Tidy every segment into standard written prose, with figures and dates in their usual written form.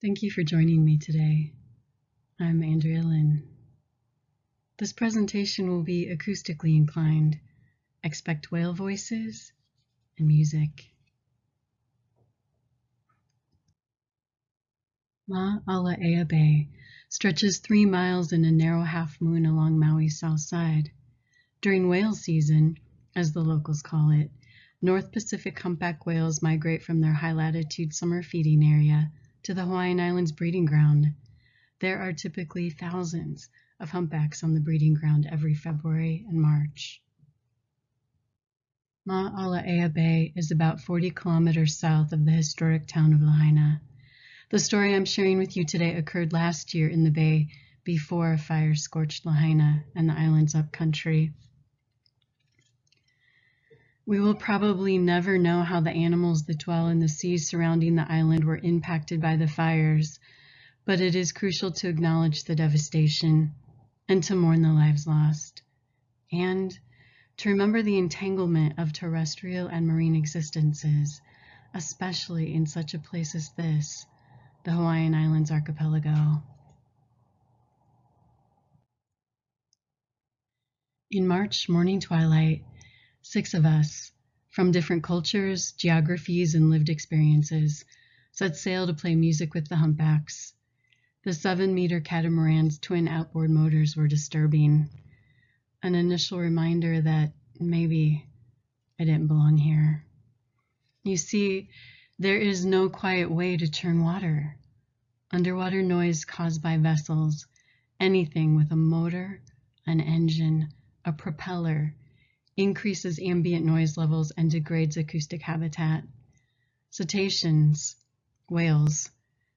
Thank you for joining me today. I'm Andrea Lynn. This presentation will be acoustically inclined. Expect whale voices and music. Māʻalaea Bay stretches 3 miles in a narrow half moon along Maui's south side. During whale season, as the locals call it, North Pacific humpback whales migrate from their high latitude summer feeding area to the Hawaiian Islands breeding ground. There are typically thousands of humpbacks on the breeding ground every February and March. Māʻalaea Bay is about 40 kilometers south of the historic town of Lahaina. The story I'm sharing with you today occurred last year in the bay before a fire scorched Lahaina and the island's upcountry. We will probably never know how the animals that dwell in the seas surrounding the island were impacted by the fires, but it is crucial to acknowledge the devastation and to mourn the lives lost, and to remember the entanglement of terrestrial and marine existences, especially in such a place as this, the Hawaiian Islands archipelago. In March morning twilight, 6 of us, from different cultures, geographies, and lived experiences, set sail to play music with the humpbacks. The 7-meter catamaran's twin outboard motors were disturbing, an initial reminder that maybe I didn't belong here. You see, there is no quiet way to churn water. Underwater noise caused by vessels, anything with a motor, an engine, a propeller, increases ambient noise levels and degrades acoustic habitat. Cetaceans, whales,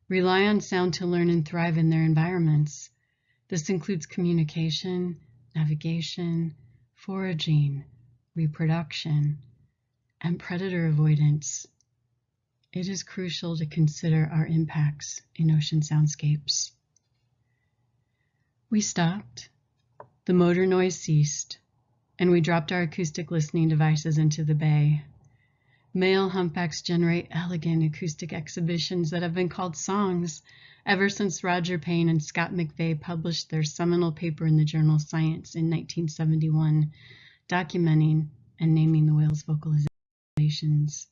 rely on sound to learn and thrive in their environments. This includes communication, navigation, foraging, reproduction, and predator avoidance. It is crucial to consider our impacts in ocean soundscapes. We stopped, the motor noise ceased, and we dropped our acoustic listening devices into the bay. Male humpbacks generate elegant acoustic exhibitions that have been called songs ever since Roger Payne and Scott McVeigh published their seminal paper in the journal Science in 1971, documenting and naming the whale's vocalizations.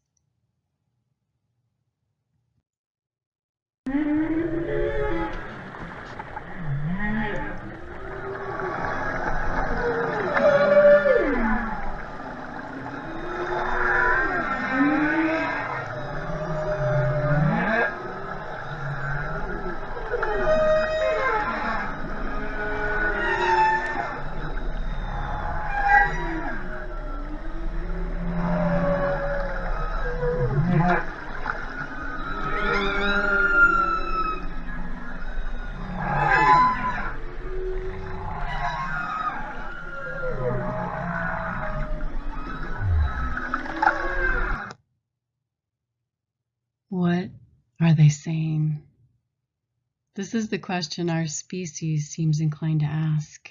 What are they saying? This is the question our species seems inclined to ask.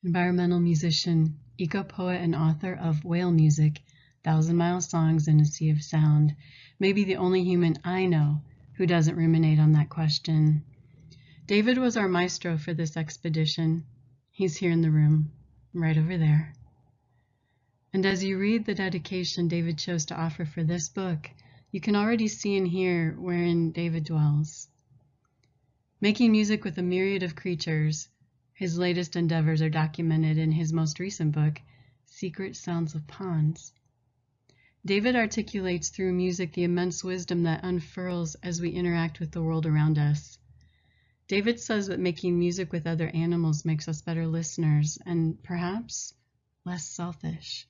Environmental musician, eco-poet, and author of Whale Music, 1,000-Mile Songs in a Sea of Sound, may be the only human I know who doesn't ruminate on that question. David was our maestro for this expedition. He's here in the room, right over there. And as you read the dedication David chose to offer for this book, you can already see and hear wherein David dwells. Making music with a myriad of creatures, his latest endeavors are documented in his most recent book, Secret Sounds of Ponds. David articulates through music the immense wisdom that unfurls as we interact with the world around us. David says that making music with other animals makes us better listeners and perhaps less selfish.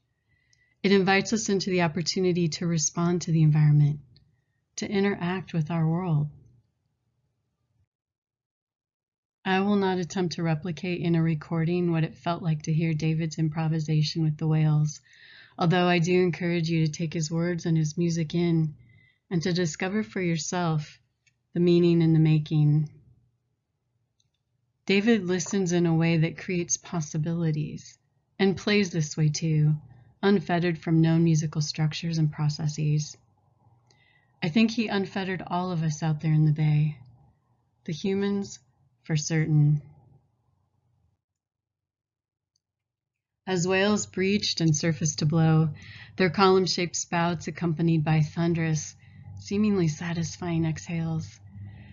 It invites us into the opportunity to respond to the environment, to interact with our world. I will not attempt to replicate in a recording what it felt like to hear David's improvisation with the whales, although I do encourage you to take his words and his music in and to discover for yourself the meaning in the making. David listens in a way that creates possibilities and plays this way too, unfettered from known musical structures and processes. I think he unfettered all of us out there in the bay. The humans, for certain. As whales breached and surfaced to blow, their column-shaped spouts accompanied by thunderous, seemingly satisfying exhales,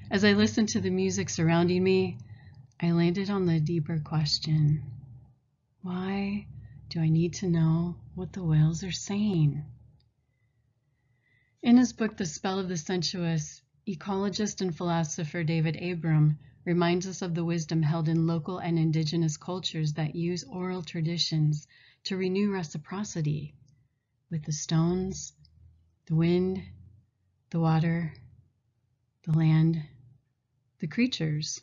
as I listened to the music surrounding me, I landed on the deeper question: why do I need to know what the whales are saying? In his book, The Spell of the Sensuous, ecologist and philosopher David Abram reminds us of the wisdom held in local and indigenous cultures that use oral traditions to renew reciprocity with the stones, the wind, the water, the land, the creatures.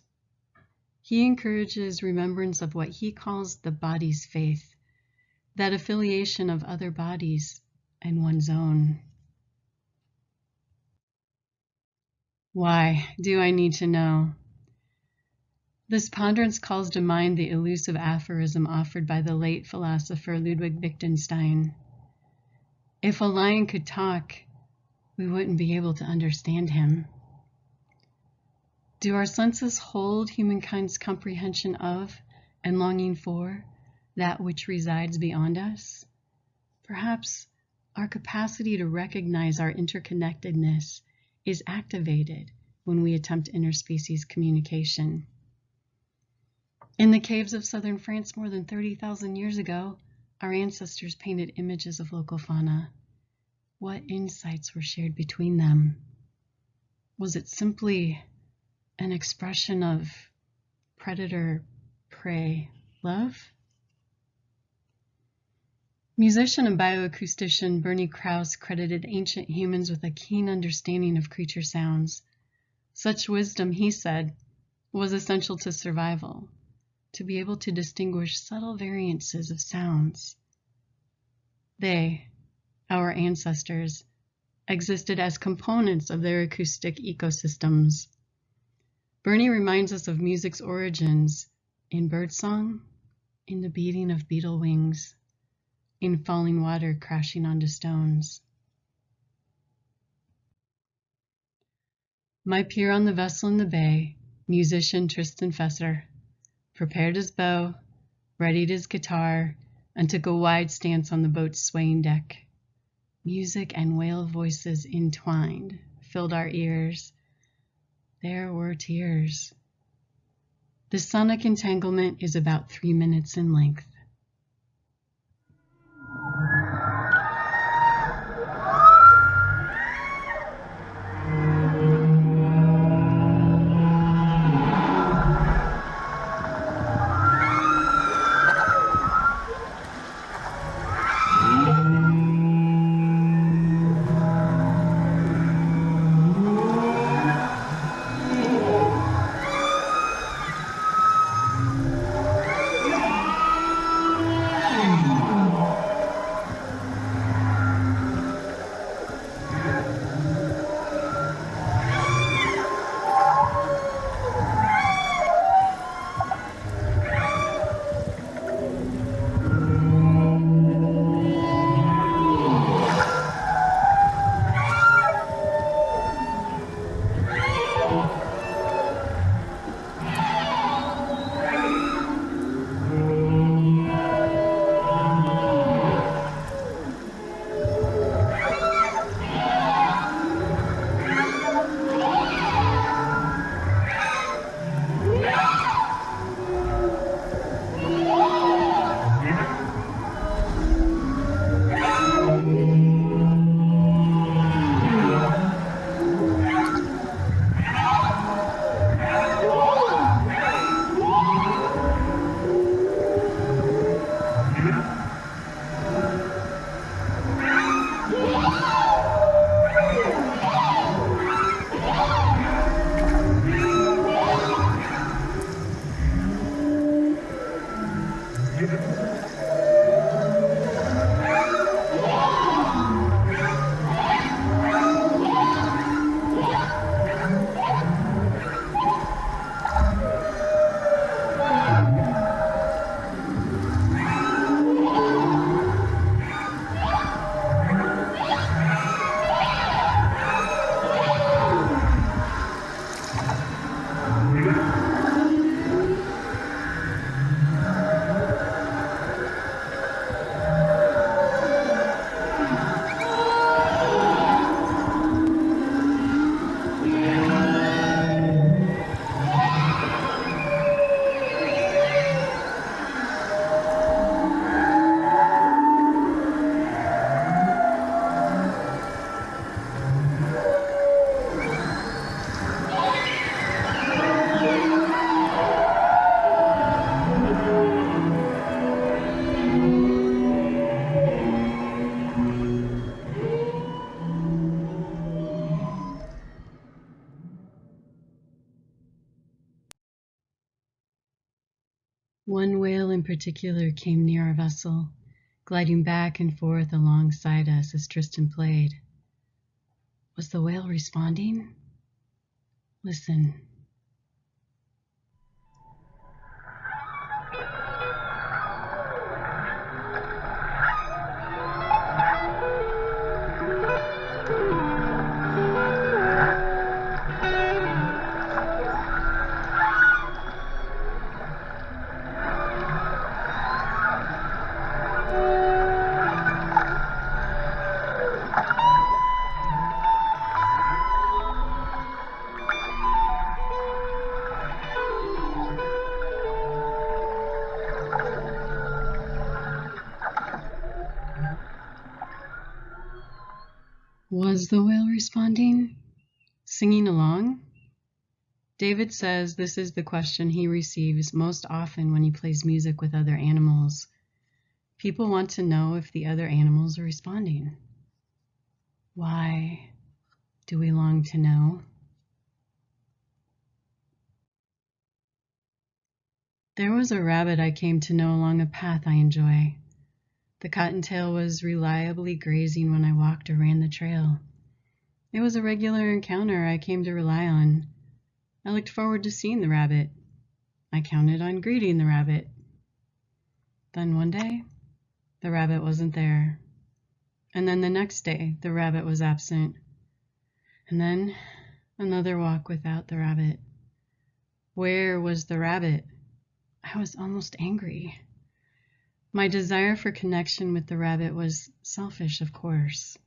He encourages remembrance of what he calls the body's faith, that affiliation of other bodies and one's own. Why do I need to know? This ponderance calls to mind the elusive aphorism offered by the late philosopher Ludwig Wittgenstein. If a lion could talk, we wouldn't be able to understand him. Do our senses hold humankind's comprehension of and longing for that which resides beyond us? Perhaps our capacity to recognize our interconnectedness is activated when we attempt interspecies communication. In the caves of southern France more than 30,000 years ago, our ancestors painted images of local fauna. What insights were shared between them? Was it simply an expression of predator-prey love? Musician and bioacoustician Bernie Krause credited ancient humans with a keen understanding of creature sounds. Such wisdom, he said, was essential to survival, to be able to distinguish subtle variances of sounds. They, our ancestors, existed as components of their acoustic ecosystems. Bernie reminds us of music's origins in birdsong, in the beating of beetle wings, in falling water crashing onto stones. My peer on the vessel in the bay, musician Tristan Visser, prepared his bow, readied his guitar, and took a wide stance on the boat's swaying deck. Music and whale voices entwined filled our ears. There were tears. The sonic entanglement is about 3 minutes in length. One whale in particular came near our vessel, gliding back and forth alongside us as Tristan played. Was the whale responding? Listen. Was the whale responding? Singing along? David says this is the question he receives most often when he plays music with other animals. People want to know if the other animals are responding. Why do we long to know? There was a rabbit I came to know along a path I enjoy. The cottontail was reliably grazing when I walked or ran the trail. It was a regular encounter I came to rely on. I looked forward to seeing the rabbit. I counted on greeting the rabbit. Then one day, the rabbit wasn't there. And then the next day, the rabbit was absent. And then another walk without the rabbit. Where was the rabbit? I was almost angry. My desire for connection with the rabbit was selfish, of course.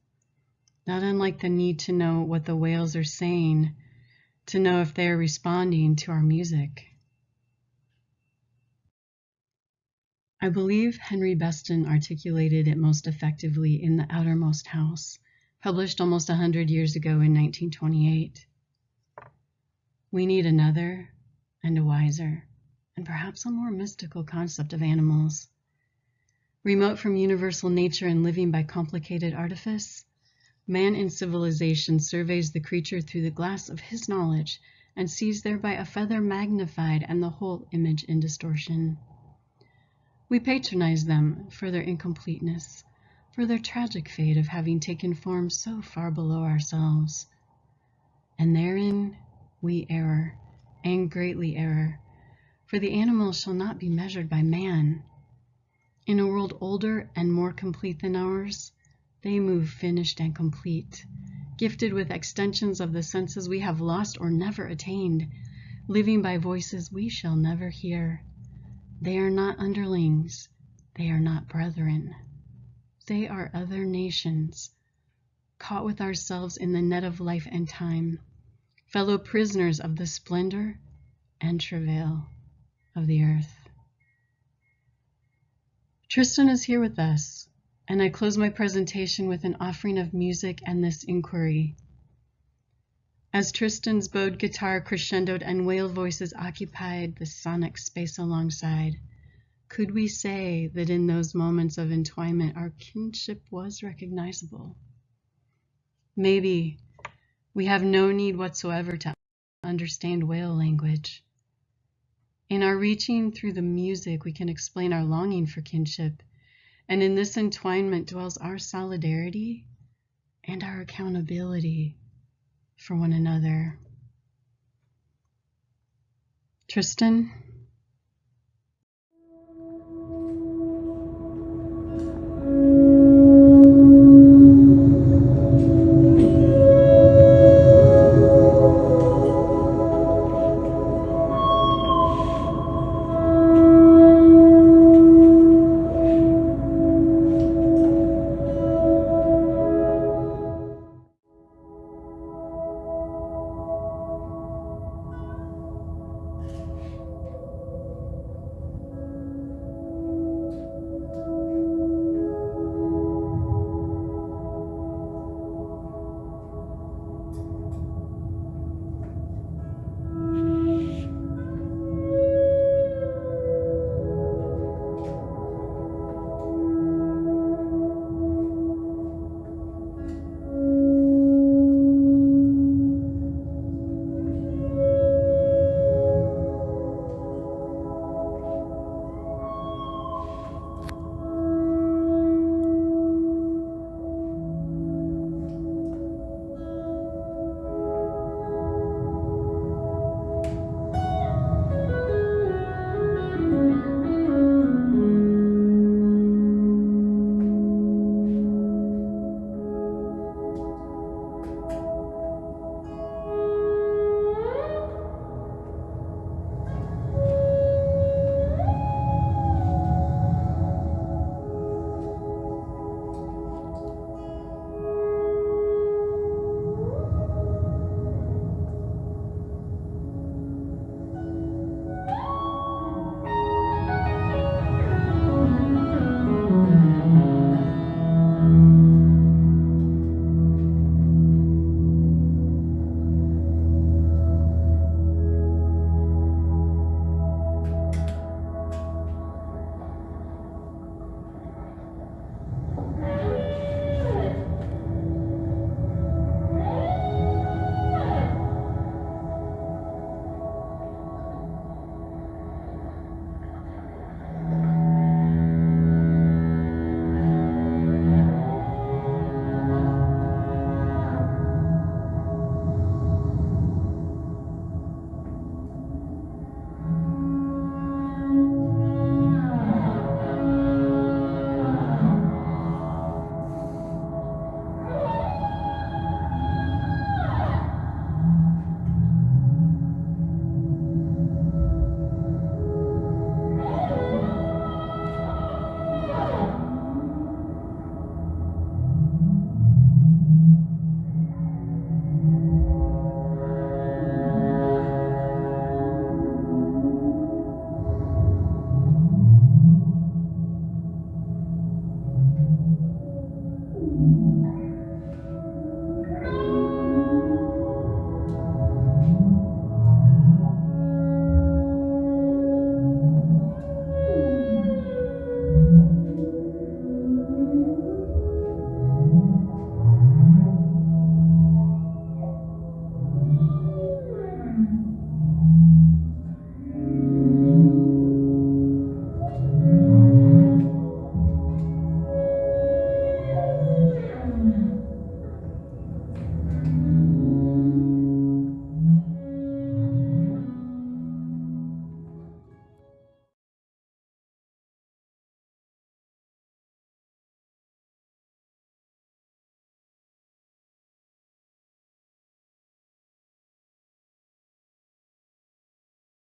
Not unlike the need to know what the whales are saying, to know if they are responding to our music. I believe Henry Beston articulated it most effectively in The Outermost House, published almost 100 years ago in 1928. We need another and a wiser, and perhaps a more mystical concept of animals. Remote from universal nature and living by complicated artifice, man in civilization surveys the creature through the glass of his knowledge and sees thereby a feather magnified and the whole image in distortion. We patronize them for their incompleteness, for their tragic fate of having taken form so far below ourselves. And therein we err, and greatly err, for the animals shall not be measured by man. In a world older and more complete than ours, they move finished and complete, gifted with extensions of the senses we have lost or never attained, living by voices we shall never hear. They are not underlings, they are not brethren. They are other nations, caught with ourselves in the net of life and time, fellow prisoners of the splendor and travail of the earth. Tristan is here with us, and I close my presentation with an offering of music and this inquiry. As Tristan's bowed guitar crescendoed and whale voices occupied the sonic space alongside, could we say that in those moments of entwinement our kinship was recognizable? Maybe we have no need whatsoever to understand whale language. In our reaching through the music, we can explain our longing for kinship, and in this entwinement dwells our solidarity and our accountability for one another. Tristan,